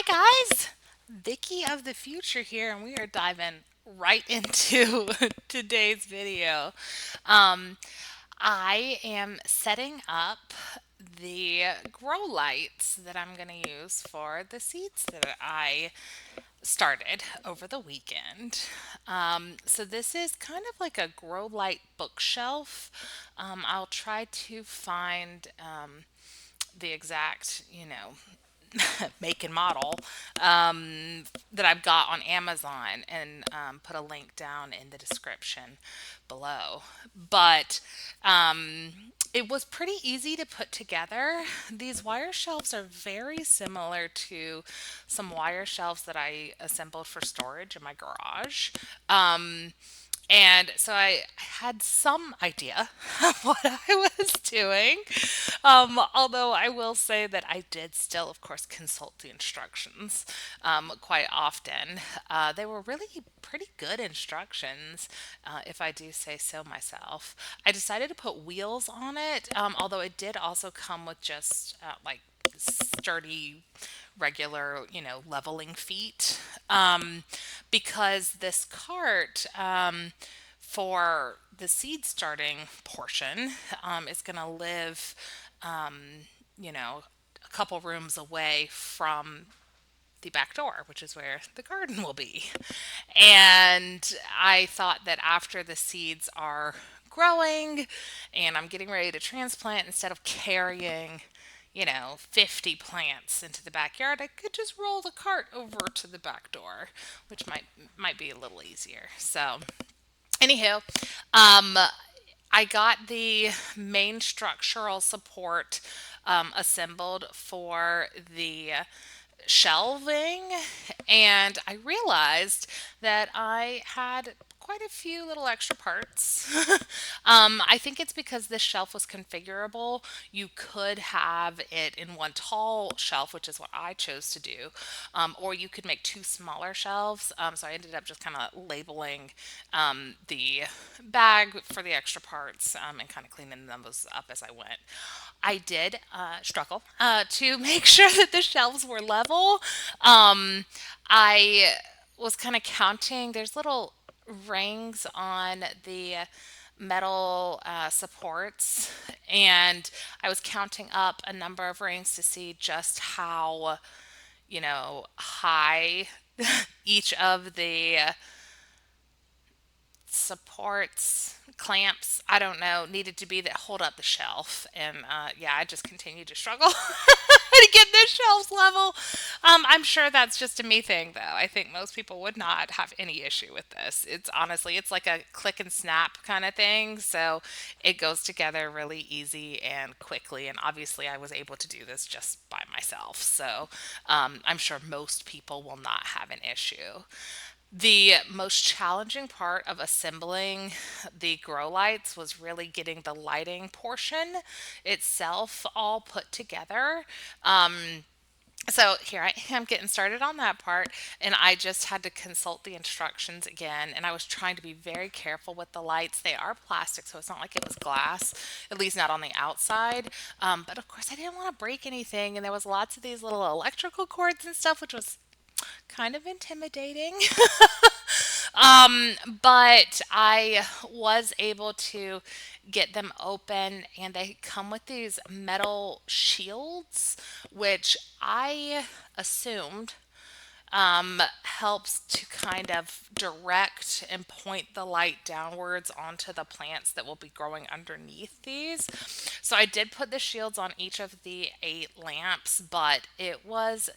Hi guys, Vicky of the future here, and we are diving right into today's video. Um, I am setting up the grow lights that I'm going to use for the seeds that I started over the weekend. So this is kind of like a grow light bookshelf. I'll try to find the exact, make and model that I've got on Amazon and put a link down in the description below. But it was pretty easy to put together. These wire shelves are very similar to some wire shelves that I assembled for storage in my garage. And so I had some idea of what I was doing. Although I will say that I did still, of course, consult the instructions quite often. They were really pretty good instructions, if I do say so myself. I decided to put wheels on it, although it did also come with just like sturdy regular, leveling feet. Because this cart, for the seed starting portion, is going to live, um, a couple rooms away from the back door, which is where the garden will be. And I thought that after the seeds are growing and I'm getting ready to transplant, instead of carrying 50 plants into the backyard, I could just roll the cart over to the back door, which might be a little easier. So, anywho, um, I got the main structural support assembled for the shelving, and I realized that I had quite a few little extra parts. I think it's because this shelf was configurable. You could have it in one tall shelf, which is what I chose to do, or you could make two smaller shelves. So I ended up just kind of labeling the bag for the extra parts and kind of cleaning those up as I went. I did struggle to make sure that the shelves were level. I was kind of counting. There's little rings on the metal supports, and I was counting up a number of rings to see just how, high each of the supports, clamps, I don't know, needed to be that hold up the shelf. And yeah, I just continued to struggle to get the shelves level. I'm sure that's just a me thing, though. I think most people would not have any issue with this. It's honestly, it's like a click and snap kind of thing. So it goes together really easy and quickly. And obviously, I was able to do this just by myself. So I'm sure most people will not have an issue. The most challenging part of assembling the grow lights was really getting the lighting portion itself all put together. So here I am getting started on that part, and I just had to consult the instructions again. And I was trying to be very careful with the lights. They are plastic, so it's not like it was glass, at least not on the outside. But of course, I didn't want to break anything, and there was lots of these little electrical cords and stuff, which was kind of intimidating. But I was able to get them open, and they come with these metal shields, which I assumed helps to kind of direct and point the light downwards onto the plants that will be growing underneath these. So I did put the shields on each of the 8 lamps, but it was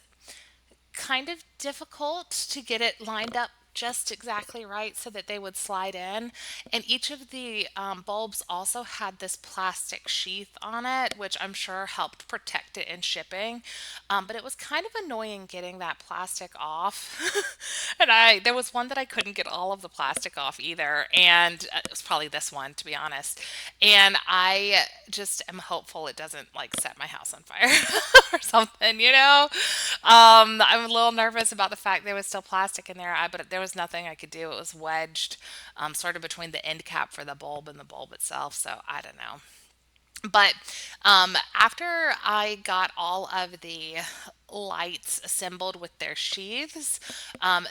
kind of difficult to get it lined up just exactly right so that they would slide in. And each of the bulbs also had this plastic sheath on it, which I'm sure helped protect it in shipping. But it was kind of annoying getting that plastic off. And there was one that I couldn't get all of the plastic off either. And it was probably this one, to be honest. And I just am hopeful it doesn't like set my house on fire or something, I'm a little nervous about the fact there was still plastic in there, but there was nothing I could do. It was wedged sort of between the end cap for the bulb and the bulb itself, so I don't know. But after I got all of the lights assembled with their sheaths.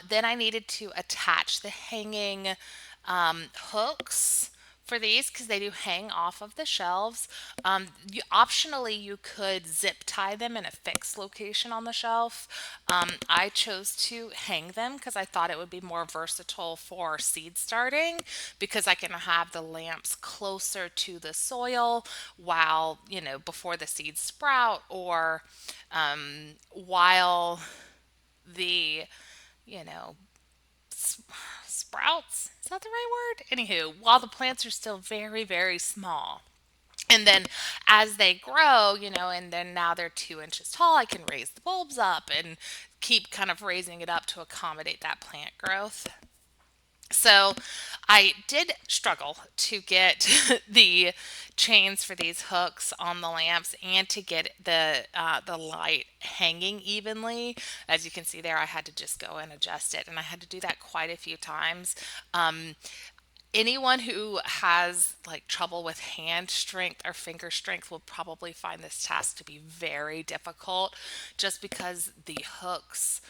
Then I needed to attach the hanging hooks for these because they do hang off of the shelves. Optionally, you could zip tie them in a fixed location on the shelf. I chose to hang them because I thought it would be more versatile for seed starting because I can have the lamps closer to the soil while, before the seeds sprout or while the, you know, sprouts. Is that the right word? Anywho, while the plants are still very, very small. And then as they grow, and then now they're 2 inches tall, I can raise the bulbs up and keep kind of raising it up to accommodate that plant growth. So I did struggle to get the chains for these hooks on the lamps and to get the light hanging evenly. As you can see there, I had to just go and adjust it, and I had to do that quite a few times. Anyone who has like trouble with hand strength or finger strength will probably find this task to be very difficult just because the hooks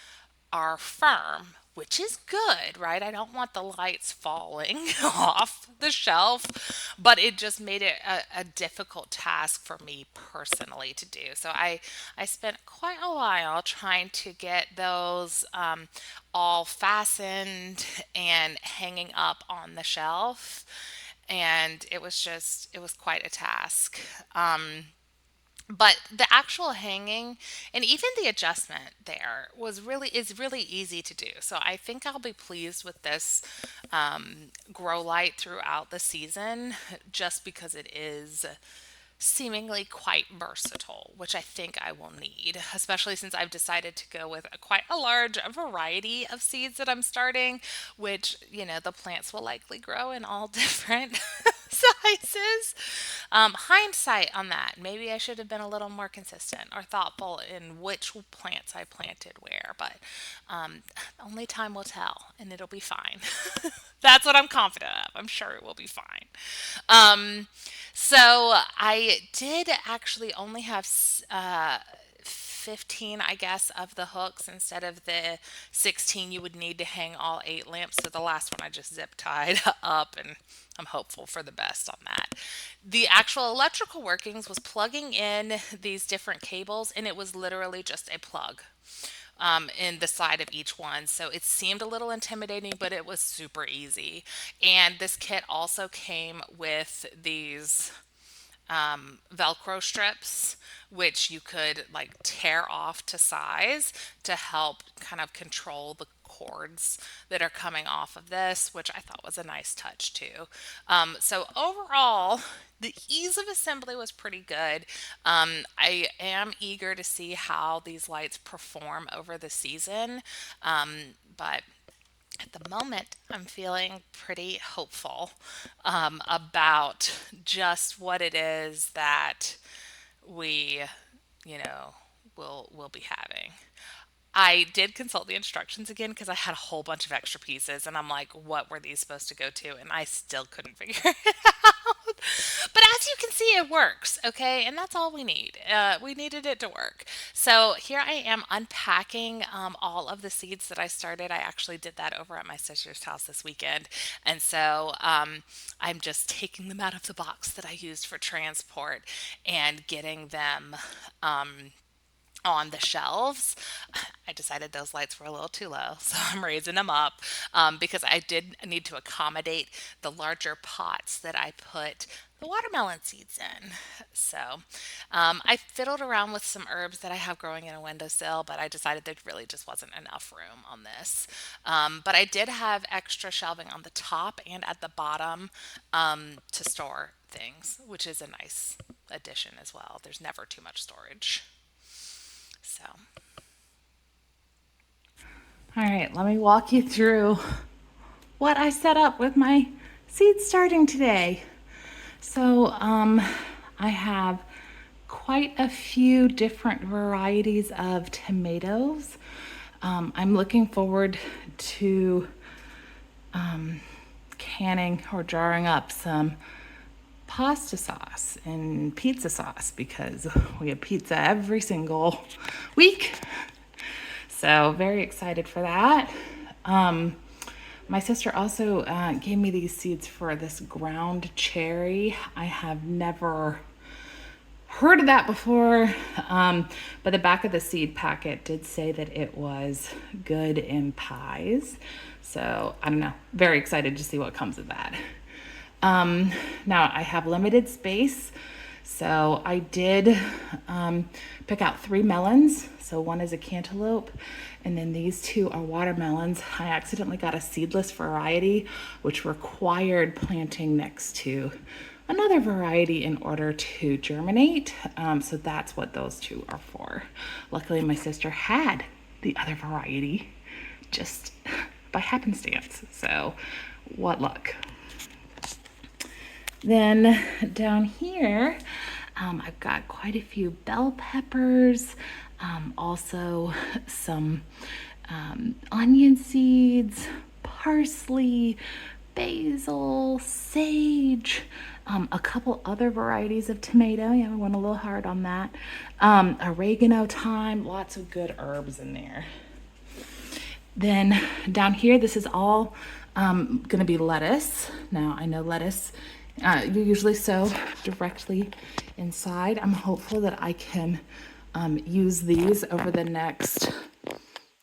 are firm, which is good, right? I don't want the lights falling off the shelf, but it just made it a difficult task for me personally to do. So I spent quite a while trying to get those all fastened and hanging up on the shelf. And it was quite a task. But the actual hanging and even the adjustment there is really easy to do. So I think I'll be pleased with this grow light throughout the season just because it is seemingly quite versatile, which I think I will need, especially since I've decided to go with quite a large variety of seeds that I'm starting, which, the plants will likely grow in all different sizes. Hindsight on that, maybe I should have been a little more consistent or thoughtful in which plants I planted where, but only time will tell and it'll be fine. That's what I'm confident of. I'm sure it will be fine. So I did actually only have 15, I guess, of the hooks instead of the 16 you would need to hang all 8 lamps. So the last one I just zip tied up, and I'm hopeful for the best on that. The actual electrical workings was plugging in these different cables, and it was literally just a plug in the side of each one. So it seemed a little intimidating, but it was super easy. And this kit also came with these Velcro strips, which you could like tear off to size to help kind of control the cords that are coming off of this, which I thought was a nice touch too. So overall, the ease of assembly was pretty good. I am eager to see how these lights perform over the season, but at the moment, I'm feeling pretty hopeful about just what it is that we, you know, will be having. I did consult the instructions again because I had a whole bunch of extra pieces, and I'm like, what were these supposed to go to? And I still couldn't figure it out. But as you can see, it works, okay? And that's all we need. We needed it to work. So here I am unpacking all of the seeds that I started. I actually did that over at my sister's house this weekend. And so I'm just taking them out of the box that I used for transport and getting them on the shelves. I decided those lights were a little too low, so I'm raising them up because I did need to accommodate the larger pots that I put the watermelon seeds in. So I fiddled around with some herbs that I have growing in a windowsill, but I decided there really just wasn't enough room on this. But I did have extra shelving on the top and at the bottom to store things, which is a nice addition as well. There's never too much storage. So, all right, let me walk you through what I set up with my seed starting today. So, I have quite a few different varieties of tomatoes. I'm looking forward to canning or jarring up some pasta sauce and pizza sauce because we have pizza every single week. So, very excited for that. Um, my sister also gave me these seeds for this ground cherry. I have never heard of that before, but the back of the seed packet did say that it was good in pies. So I don't know, very excited to see what comes of that. Now I have limited space, so I did pick out 3 melons. So one is a cantaloupe, and then these 2 are watermelons. I accidentally got a seedless variety, which required planting next to another variety in order to germinate. So that's what those 2 are for. Luckily, my sister had the other variety just by happenstance. So, what luck. Then down here, I've got quite a few bell peppers, also some onion seeds, parsley, basil, sage, a couple other varieties of tomato. Yeah, I went a little hard on that. Oregano, thyme, lots of good herbs in there. Then down here, this is all going to be lettuce. Now, I know lettuce you usually sow directly inside. I'm hopeful that I can use these over the next,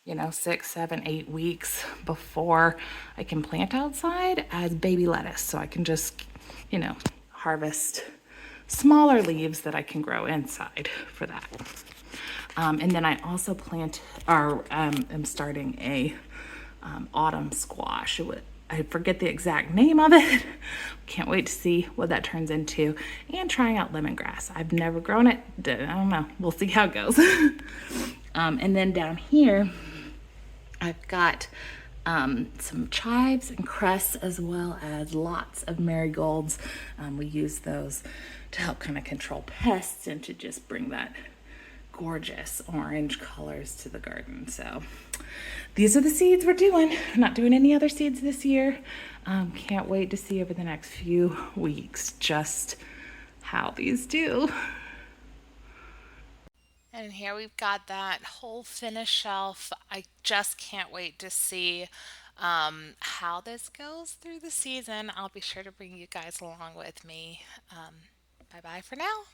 6, 7, 8 weeks before I can plant outside as baby lettuce. So I can just, harvest smaller leaves that I can grow inside for that. And then I also am starting a autumn squash. I forget the exact name of it. Can't wait to see what that turns into. And trying out lemongrass. I've never grown it. I don't know. We'll see how it goes. And then down here, I've got some chives and cress as well as lots of marigolds. We use those to help kind of control pests and to just bring that gorgeous orange colors to the garden. So these are the seeds we're doing. I'm not doing any other seeds this year. Can't wait to see over the next few weeks just how these do. And here we've got that whole finished shelf. I just can't wait to see how this goes through the season. I'll be sure to bring you guys along with me. Bye bye for now.